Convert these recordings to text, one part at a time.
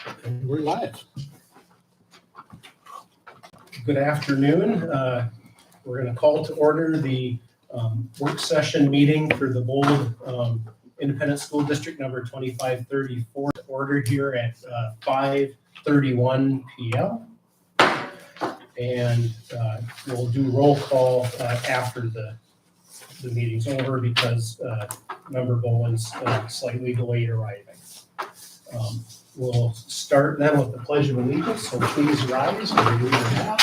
And we're live. Good afternoon. We're going to call to order the work session meeting for the Bold Independent School District number 2534 order here at 5:31 p.m. And we'll do roll call after the meeting's over because Member Bowen's slightly delayed arriving. We'll start then with the Pledge of Allegiance, so please rise and do your hat.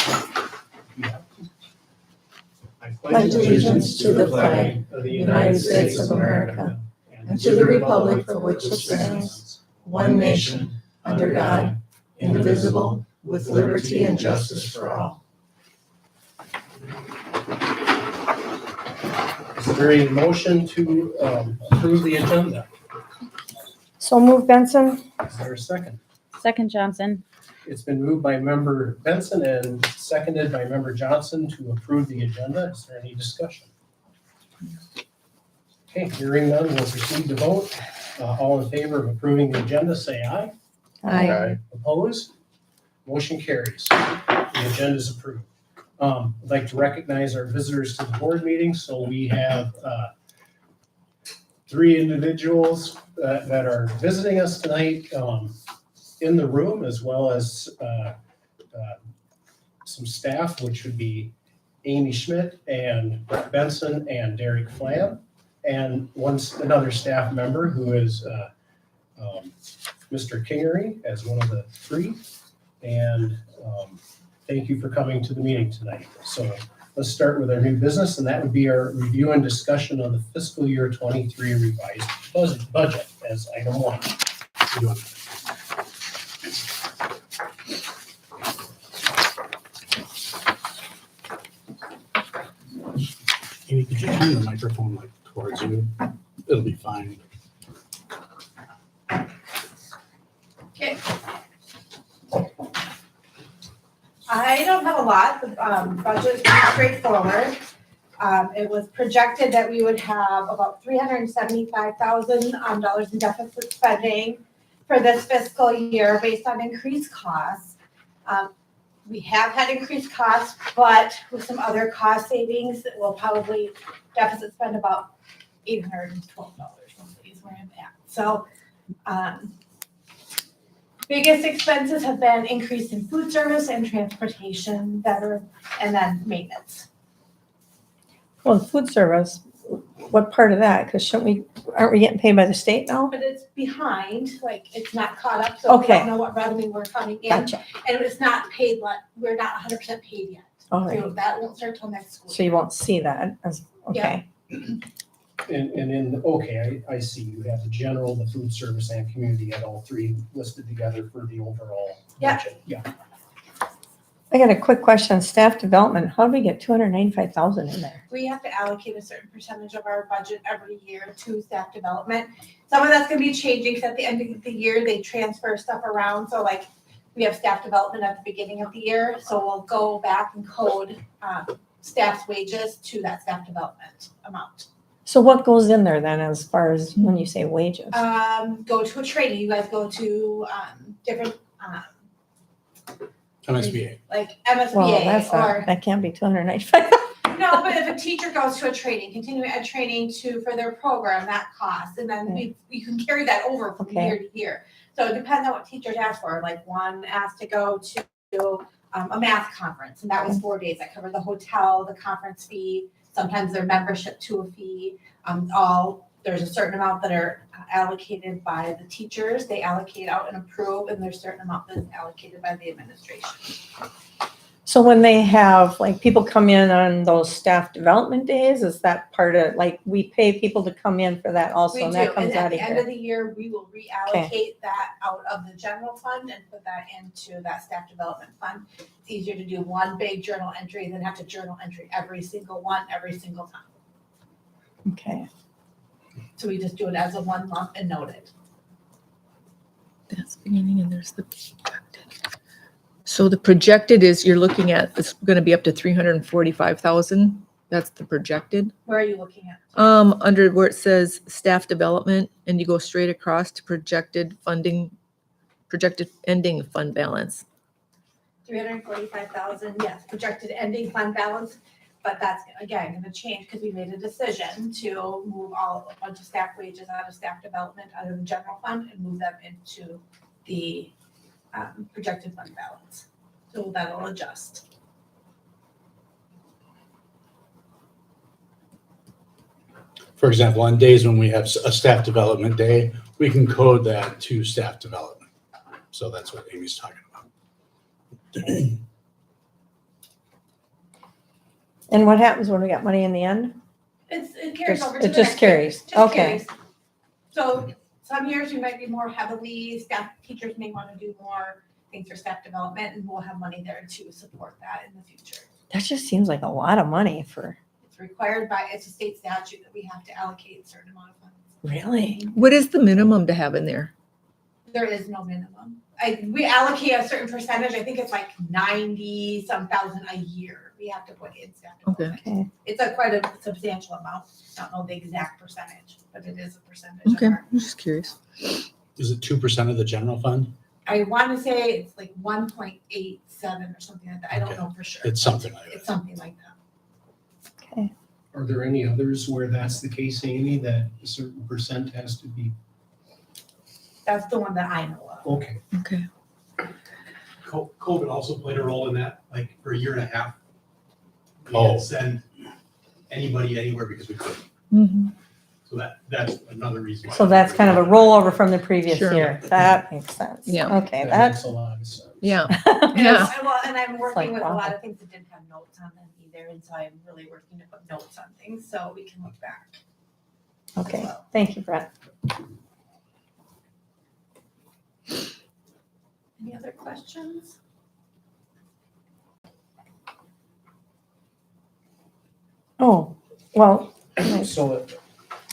I pledge allegiance to the flag of the United States of America and to the republic for which it stands, one nation, under God, indivisible, with liberty and justice for all. Is there a motion to approve the agenda? So move, Benson. Is there a second? Second, Johnson. It's been moved by Member Benson and seconded by Member Johnson to approve the agenda. Is there any discussion? Okay, hearing none, we'll proceed to vote. All in favor of approving the agenda, say aye. Aye. Opposed? Motion carries. The agenda is approved. I'd like to recognize our visitors to the board meeting. So we have three individuals that are visiting us tonight in the room, as well as some staff, which would be Amy Schmidt and Brett Benson and Derek Flam, and another staff member who is Mr. Kingery as one of the three. And thank you for coming to the meeting tonight. So let's start with our new business, and that would be our review and discussion of the fiscal year 23 revised budget as item 1. Amy, could you turn the microphone like towards you? It'll be fine. Okay. I don't have a lot. The budget is pretty straightforward. It was projected that we would have about $375,000 in deficit spending for this fiscal year based on increased costs. We have had increased costs, but with some other cost savings, we'll probably deficit spend about $812 is where I'm at. So, biggest expenses have been increase in food service and transportation and then maintenance. Well, food service, what part of that? Because aren't we getting paid by the state now? But it's behind, like it's not caught up, so we Okay. don't know what revenue we're coming in. Gotcha. And it's not paid, we're not 100% paid yet. All right. So that won't start till next school So you won't see that as, okay. I see you have the general, the food service, and community at all three listed together for the overall budget. Yeah. I got a quick question. Staff development, how do we get $295,000 in there? We have to allocate a certain percentage of our budget every year to staff development. Some of that's gonna be changing, because at the end of the year, they transfer stuff around. So like, we have staff development at the beginning of the year, so we'll go back and code staff's wages to that staff development amount. So what goes in there then as far as when you say wages? Go to a training. You guys go to different MSBA. like Well, MSBA or that can't be $295,000. no, but if a teacher goes to a training, continuing ed training for their program, that costs, and then you can carry that over from year to year. So it depends on what teachers ask for. Like one asked to go to a math conference, and that was 4 days. That covered the hotel, the conference fee, sometimes their membership to a fee. There's a certain amount that are allocated by the teachers. They allocate out and approve, and there's a certain amount that is allocated by the administration. So when they have, like, people come in on those staff development days, is that part of, like, we pay people to come in for that also, We and do, that comes and out at of the end of here? the year, we will reallocate that out of the general fund and put that into that staff development fund. It's easier to do one big journal entry than have to journal entry every single one, every single time. Okay. So we just do it as a 1 month and note it. That's beginning and there's the projected. So the projected is, you're looking at, it's going to be up to 345,000. That's the projected. Where are you looking at? Under where it says staff development, and you go straight across to projected funding projected ending fund balance. 345,000, yes, projected ending fund balance, but that's again gonna change because we made a decision to move a bunch of staff wages out of staff development, out of the general fund and move them into the projected fund balance. So that'll adjust. For example, on days when we have a staff development day, we can code that to staff development. So that's what Amy's talking about. And what happens when we got money in the end? It carries Just- over to it the just next year. carries. Just Okay. carries. So some years we might be more heavily, teachers may want to do more things for staff development and we'll have money there to support that in the future. That just seems like a lot of money for, It's required by, it's a state statute that we have to allocate a certain amount of funds. really? What is the minimum to have in there? There is no minimum. We allocate a certain percentage, I think it's like 90-some thousand a year we have to put in staff Okay. development. Okay. It's quite a substantial amount. I don't know the exact percentage, but it is a percentage of Okay, our. I'm just curious. Is it 2% of the general fund? I want to say it's like 1.87 or something like that. I don't Okay. know for sure. It's something like It's that. something like that. Are there any others where that's the case, Amy, that a certain percent has to be? That's the one that I know of. Okay, Okay. COVID also played a role in that, like for a year and a half. We Oh. didn't send anybody anywhere because we couldn't. Mhm. So that's another reason. why. So that's kind of a rollover from the previous Sure. year. That makes sense. Yeah. Okay, that makes that's. a lot of sense. Yeah. And Yeah. Well, and I'm like, working with a wow. lot of things that didn't have notes on them either, and so I'm really working to put notes on things so we can look back. Okay, thank you, Brett. Any other questions? Oh, well, So,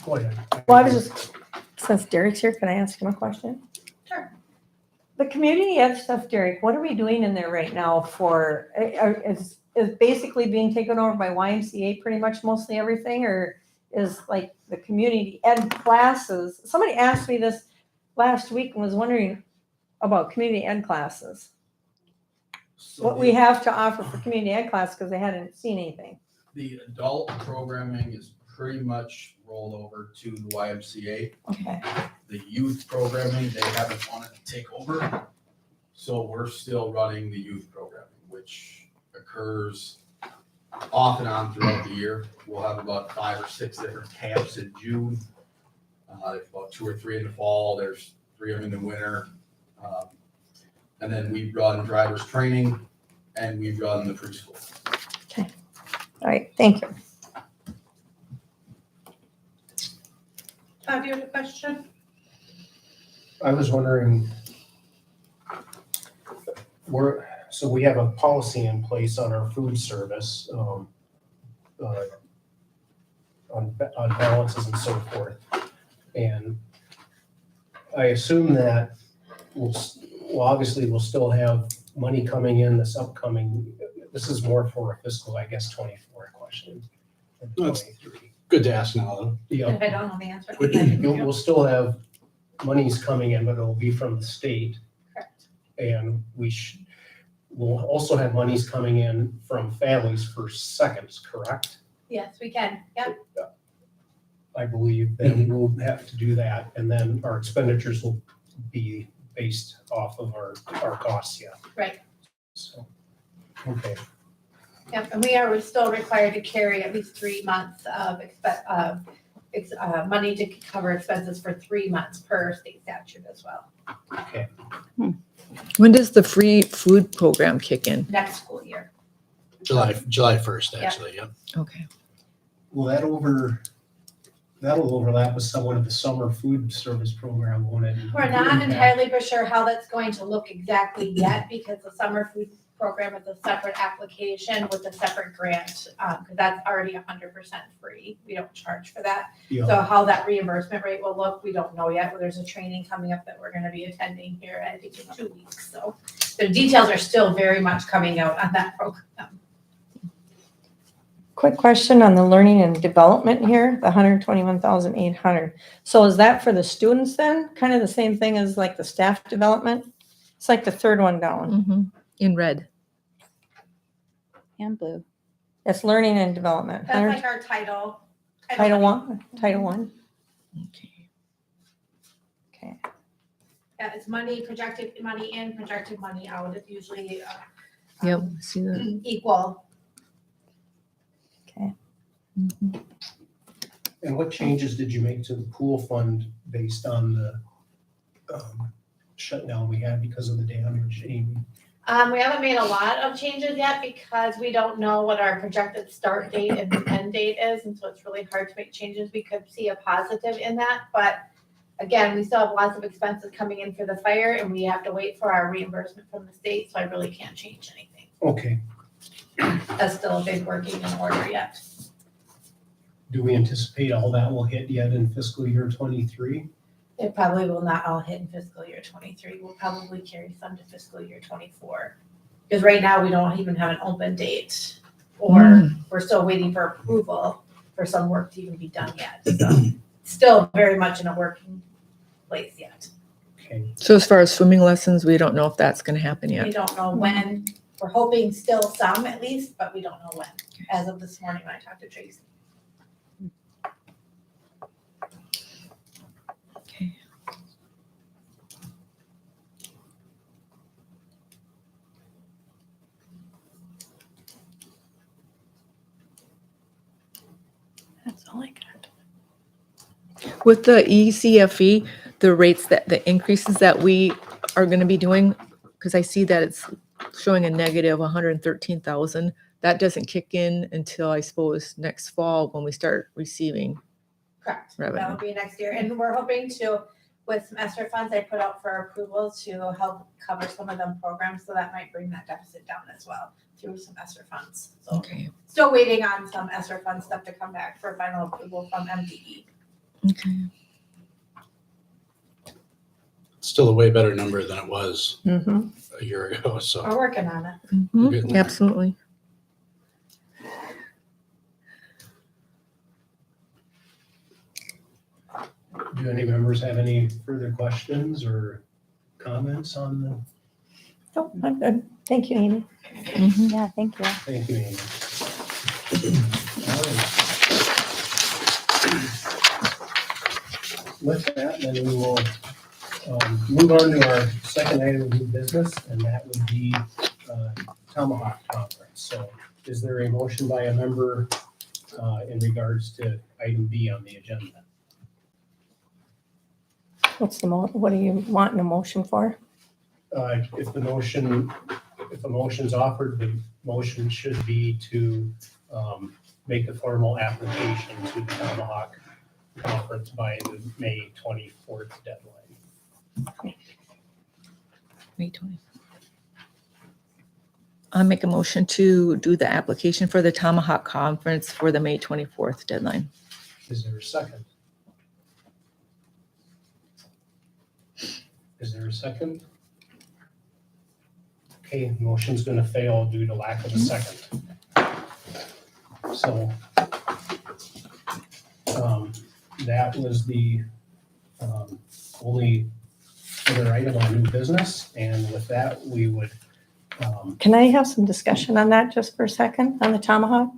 go ahead. well, I was just, since Derek's here, can I ask him a question? Sure. The community ed stuff, Derek, what are we doing in there right now for, is basically being taken over by YMCA pretty much mostly everything, or is like the community ed classes? Somebody asked me this last week and was wondering about community ed classes. So What we have to offer for community ed class, because they hadn't seen anything. the adult programming is pretty much rolled over to the YMCA. Okay, The youth programming, they haven't wanted to take over. So we're still running the youth programming, which occurs off and on throughout the year. We'll have about 5 or 6 different camps in June. There's about 2 or 3 in the fall. There's 3 of them in the winter. And then we run driver's training and we run the preschool. all right, thank you. Todd, do you have a question? I was wondering, so we have a policy in place on our food service, on balances and so forth. And I assume that obviously we'll still have money coming in this is more for a fiscal, I guess, 24 question. than That's- 23. Good to ask now, though. Yeah. If I don't know the answer. We'll still have monies coming in, but it'll be from the state. Correct. And we'll also have monies coming in from families for seconds, correct? Yes, we can. Yep. I believe then we'll have to do that, and then our expenditures will be based off of our costs, yeah. Right. So, okay, Yep, and we are still required to carry at least 3 months of money to cover expenses for 3 months per state statute as well, okay. When does the free food program kick in? next school year. July 1st, actually, yeah. Okay. Well, that'll overlap with somewhat of the summer food service program, won't it? We're not entirely for sure how that's going to look exactly yet because the summer food program is a separate application with a separate grant, because that's already 100% free. We don't charge for that. Yeah. So how that reimbursement rate will look, we don't know yet. There's a training coming up that we're going to be attending here, I think in 2 weeks. So the details are still very much coming out on that program. Quick question on the learning and development here, the 121,800. So is that for the students then? Kind of the same thing as like the staff development? It's like the third one down. In red. And blue. It's learning and development. That's like our title. Title one, Title one. Okay. Okay. Yeah, it's money, projected money in, projected money out. It's usually Yep, see that. equal. Okay. Mhm. And what changes did you make to the pool fund based on the shutdown we had because of the damage, Amy? We haven't made a lot of changes yet because we don't know what our projected start date and end date is, and so it's really hard to make changes. We could see a positive in that, but again, we still have lots of expenses coming in for the fire, and we have to wait for our reimbursement from the state, so I really can't change anything. Okay, That's still a big working in order yet. do we anticipate all that will hit yet in fiscal year 23? It probably will not all hit in fiscal year 23. We'll probably carry some to fiscal year 24. Because right now, we don't even have an open date, or we're still waiting for approval for some work to even be done yet. So still very much in a working place yet. Okay, So as far as swimming lessons, we don't know if that's gonna happen We yet. don't know when. We're hoping still some at least, but we don't know when, as of this morning when I talked to Tracy. Okay. That's all I got. With the ECFE, the rates that, the increases that we are gonna be doing, because I see that it's showing a negative 113,000. That doesn't kick in until, I suppose, next fall when we start receiving. Correct. Revenue. That will be next year. And we're hoping to, with some ESSER funds I put out for approval to help cover some of them programs. So that might bring that deficit down as well through some ESSER funds. So Okay. still waiting on some ESSER fund stuff to come back for final approval from MDE. Okay. Still a way better number than it was Mm-hmm. a year ago, so. We're working on it. Mhm, absolutely. do any members have any further questions or comments on the, Oh, I'm good. Thank you, Amy. Mhm. Yeah, thank you. thank you, Amy. All right. With that, then we will move on to our second item of new business, and that would be Tomahawk Conference. So is there a motion by a member in regards to item B on the agenda? What are you wanting a motion for? If the motion's offered, the motion should be to make a formal application to the Tomahawk Conference by the May 24th deadline. May 20. I'll make a motion to do the application for the Tomahawk Conference for the May 24th deadline. Is there a second? Is there a second? Okay, motion's gonna fail due to lack of a second. So that was the only other item on new business, and with that, we would Can I have some discussion on that just for a second, on the Tomahawk?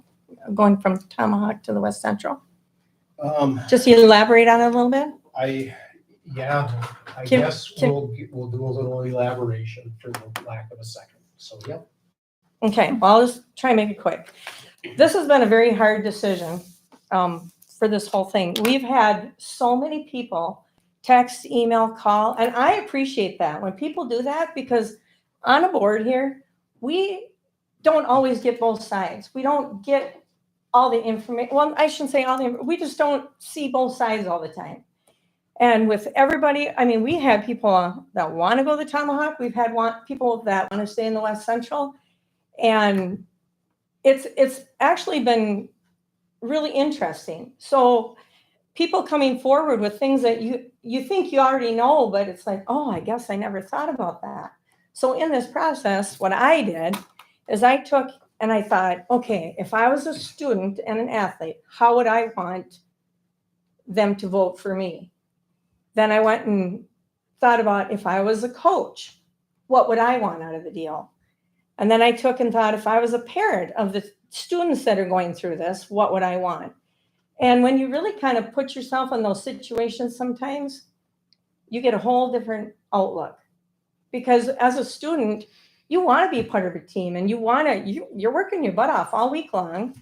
Going from Tomahawk to the West Central? Just elaborate on it a little bit? I Can- guess can- we'll do a little elaboration for the lack of a second, so, yep. Okay, well, I'll just try and make it quick. This has been a very hard decision for this whole thing. We've had so many people text, email, call, and I appreciate that when people do that, because on a board here, we don't always get both sides. We don't get all the information. Well, I shouldn't say all the, we just don't see both sides all the time. And with everybody, I mean, we had people that want to go to the Tomahawk. We've had people that want to stay in the West Central. And it's actually been really interesting. So people coming forward with things that you think you already know, but it's like, oh, I guess I never thought about that. So in this process, what I did is I took and I thought, okay, if I was a student and an athlete, how would I want them to vote for me? Then I went and thought about if I was a coach, what would I want out of the deal? And then I took and thought, if I was a parent of the students that are going through this, what would I want? And when you really kind of put yourself in those situations, sometimes you get a whole different outlook. Because as a student, you want to be part of a team and you're working your butt off all week long.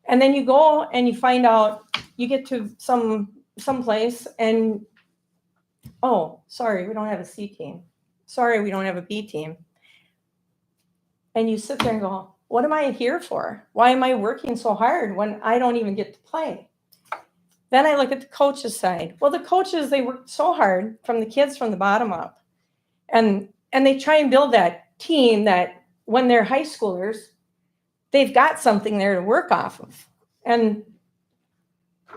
And then you go and you find out, you get to some place and, oh, sorry, we don't have a C team. Sorry, we don't have a B team. And you sit there and go, what am I here for? Why am I working so hard when I don't even get to play? Then I look at the coaches' side. Well, the coaches, they work so hard from the kids from the bottom up. And they try and build that team that when they're high schoolers, they've got something there to work off of. And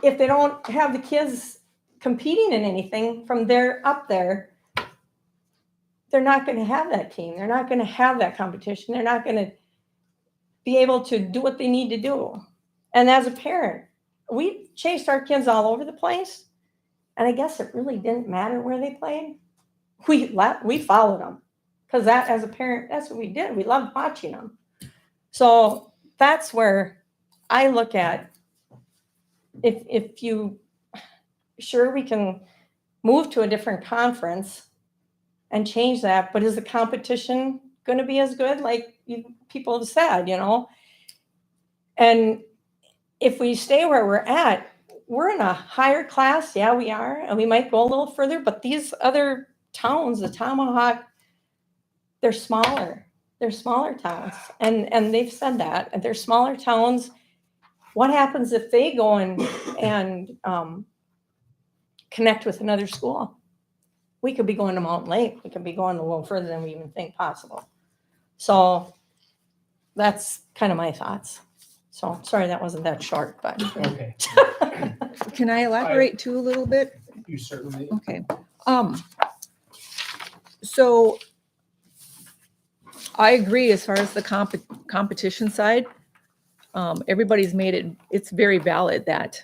if they don't have the kids competing in anything from there up there, they're not going to have that team. They're not going to have that competition. They're not going to be able to do what they need to do. And as a parent, we chased our kids all over the place. And I guess it really didn't matter where they played. We followed them because that, as a parent, that's what we did. We loved watching them. So that's where I look at, if you, sure, we can move to a different conference and change that, but is the competition going to be as good? Like people have said, and if we stay where we're at, we're in a higher class. Yeah, we are. And we might go a little further, but these other towns, the Tomahawk, they're smaller. They're smaller towns. And they've said that. And they're smaller towns. What happens if they go and connect with another school? We could be going to Mountain Lake. We could be going a little further than we even think possible. So that's kind of my thoughts. So sorry that wasn't that short, but. Okay, Can I elaborate too a little bit? you certainly. Okay. So I agree as far as the competition side. Everybody's made it, it's very valid that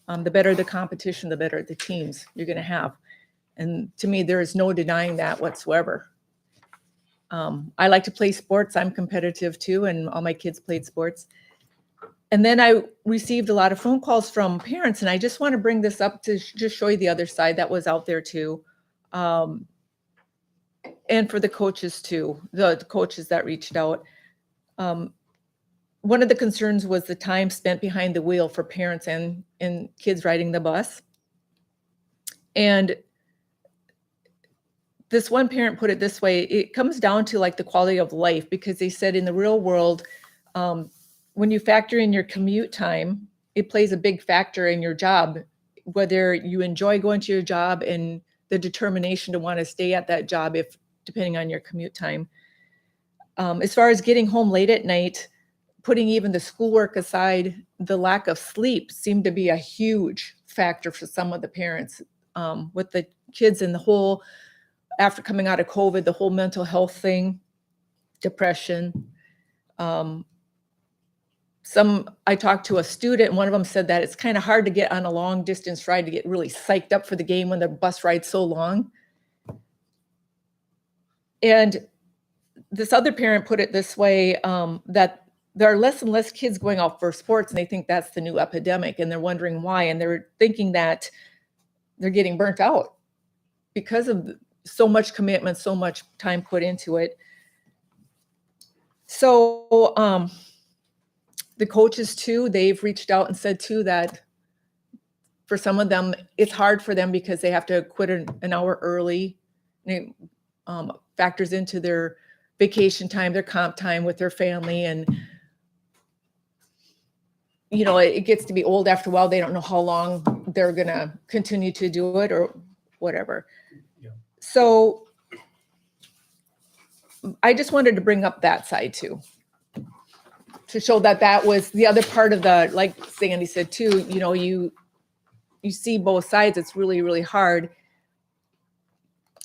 the better the competition, the better the teams you're going to have. And to me, there is no denying that whatsoever. I like to play sports. I'm competitive too, and all my kids played sports. And then I received a lot of phone calls from parents, and I just want to bring this up to just show you the other side that was out there too. And for the coaches too, the coaches that reached out. One of the concerns was the time spent behind the wheel for parents and kids riding the bus. And this one parent put it this way, it comes down to like the quality of life, because they said in the real world, when you factor in your commute time, it plays a big factor in your job, whether you enjoy going to your job and the determination to want to stay at that job, if depending on your commute time. As far as getting home late at night, putting even the schoolwork aside, the lack of sleep seemed to be a huge factor for some of the parents, with the kids and the whole, after coming out of COVID, the whole mental health thing, depression. I talked to a student, and one of them said that it's kind of hard to get on a long distance ride to get really psyched up for the game when the bus ride's so long. And this other parent put it this way, that there are less and less kids going out for sports, and they think that's the new epidemic, and they're wondering why. And they're thinking that they're getting burnt out because of so much commitment, so much time put into it. So the coaches too, they've reached out and said too that for some of them, it's hard for them because they have to quit an hour early. And it factors into their vacation time, their comp time with their family. And, it gets to be old after a while. They don't know how long they're going to continue to do it or whatever. Yeah. So I just wanted to bring up that side too, to show that was the other part of the, like Sandy said too, you see both sides. It's really, really hard.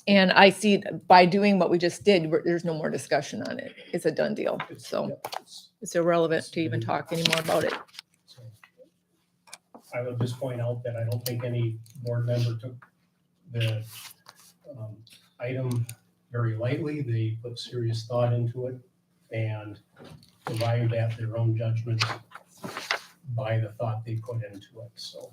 And I see by doing what we just did, there's no more discussion on it. It's a done deal. So it's irrelevant to even talk anymore about it. So I will just point out that I don't think any board member took the item very lightly. They put serious thought into it and arrived at their own judgment by the thought they put into it, so.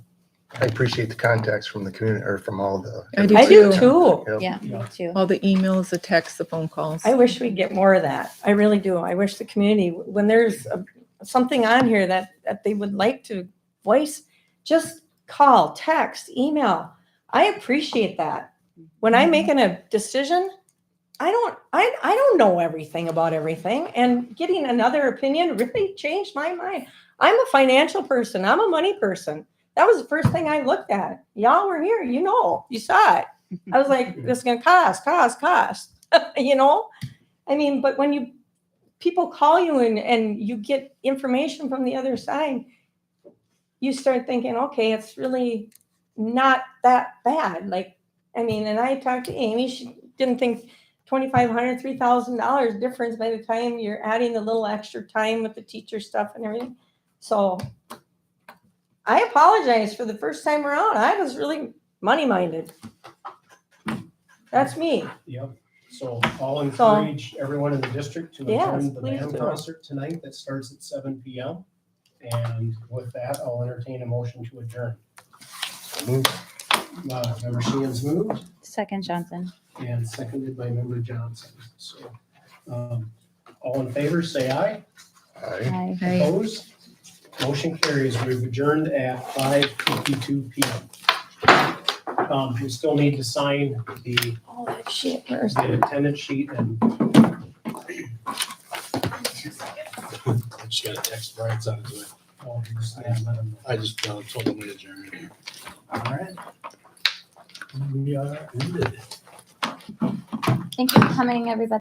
I appreciate the context from the community or from all the. I do I do too. too. Yep. Yeah, Yeah. me too. All the emails, the texts, the phone calls. I wish we'd get more of that. I really do. I wish the community, when there's something on here that they would like to voice, just call, text, email. I appreciate that. When I'm making a decision, I don't know everything about everything, and getting another opinion really changed my mind. I'm a financial person. I'm a money person. That was the first thing I looked at. Y'all were here, you saw it. I was like, this is gonna cost. I mean, but when people call you and you get information from the other side, you start thinking, okay, it's really not that bad. Like, I mean, and I talked to Amy, she didn't think $2,500, $3,000 difference by the time you're adding the little extra time with the teacher stuff and everything. So I apologize for the first time around. I was really money-minded. That's me. Yep. So I'll encourage everyone in the district to Yes, attend the please band do. concert tonight that starts at 7 p.m. And with that, I'll entertain a motion to adjourn. Member Sheehan's moved Second Johnson. and seconded by Member Johnson. So all in favor, say aye. Aye. Aye. Opposed? Motion carries. We've adjourned at 5:52 p.m. We still need to sign the Oh, that shit. Where's attendance sheet and I just got a text Brian sent it to me. all this. And let them know. I just told him we adjourned. All right. We are ended. Thank you for coming, everybody.